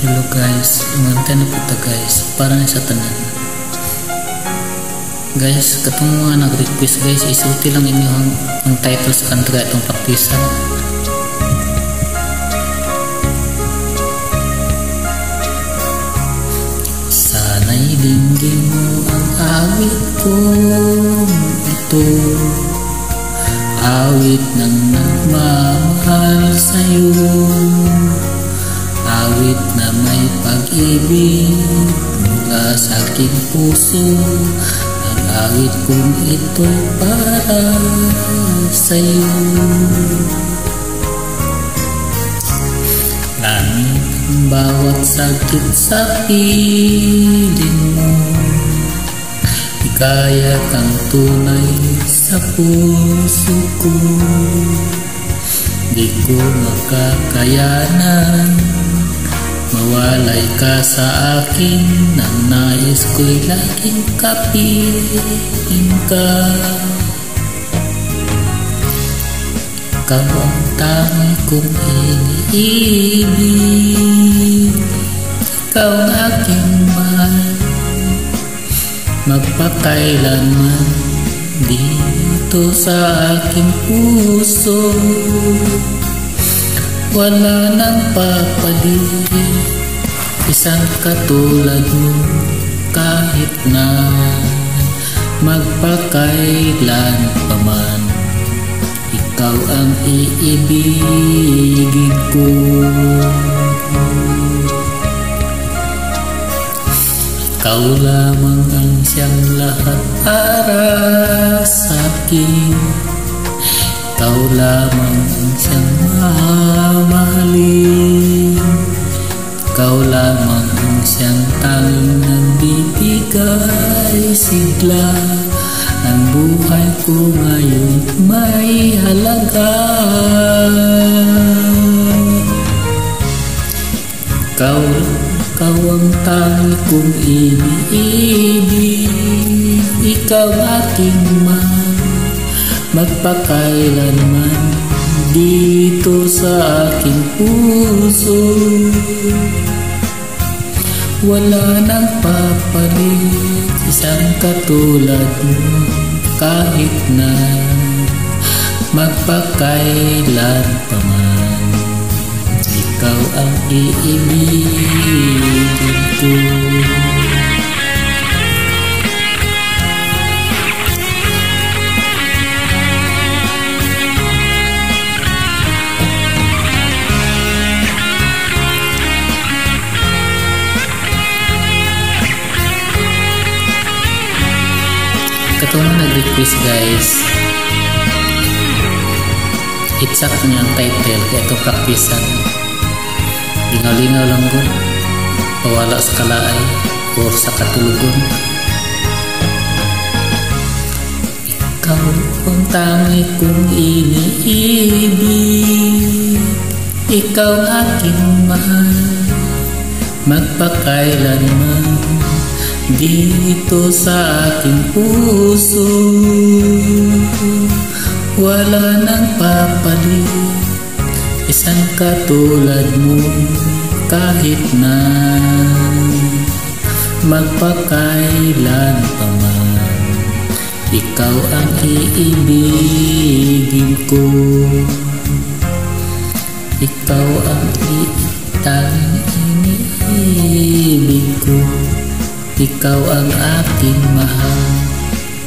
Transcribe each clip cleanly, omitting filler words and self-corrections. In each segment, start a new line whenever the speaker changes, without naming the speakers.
Hello guys, umantay na po ta guys para na sa tanan. Guys, katong mga nag-request guys, isuti lang inyo ang title sa kantra itong praktisan. Sana'y dinggin mo ang awit ko ito, awit ng nagmamahal sa'yo, awit na may pag-ibig mula sa aking puso. Ang awit kong ito'y para sa'yo. Langit ang bawat sakit sa piling mo, ikaya kang tunay sa puso ko. Di ko makakayanan mawalay ka sa akin, nang nais ko'y laging kapiling ka. Ikaw ang tangi kong iniibig, ikaw ang aking mahal, magpakailanman dito sa aking puso. Wala nang papalit, isang katulad mo kahit na magpakailan pa man. Ikaw ang iibigin ko. Ikaw lamang ang siyang lahat para sa akin. Ikaw lamang ang siyang mamahalin. Ikaw lamang ang siyang tanging nagbibigay sigla. Ang buhay ko ngayon may halaga. Ikaw ang tanging kong iniibig, ikaw aking mahal, magpakailanman dito sa aking puso. Wala nang papalit, isang katulad mo kahit na magpakailan pa man. Ikaw ang iibigin ko. Katong nag-request guys, itsak niya ang title kaya ito praktisan. Lingaw-lingaw lang ko, pawala sa kalaay o sa katulugon. Ikaw ang tangi kong iniibig, ikaw aking mahal, magpakailanman dito sa aking puso. Wala nang papalit, isang katulad mo kahit na magpakailan pa man. Ikaw ang iibigin ko. Ikaw ang tanging iniibig ko. Ikaw ang aking mahal,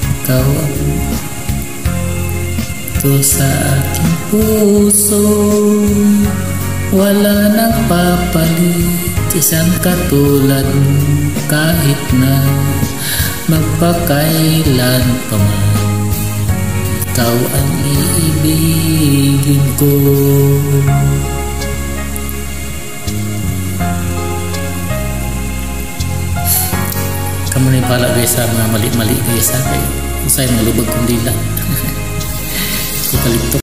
ikaw ang ito sa aking puso. Wala nang papalit, isang katulad mo kahit na magpakailan pa man. Ikaw ang iibigin ko. Kamu na pala guys sa mga mali-mali guys, usay malubag kong dila. Ikalipto.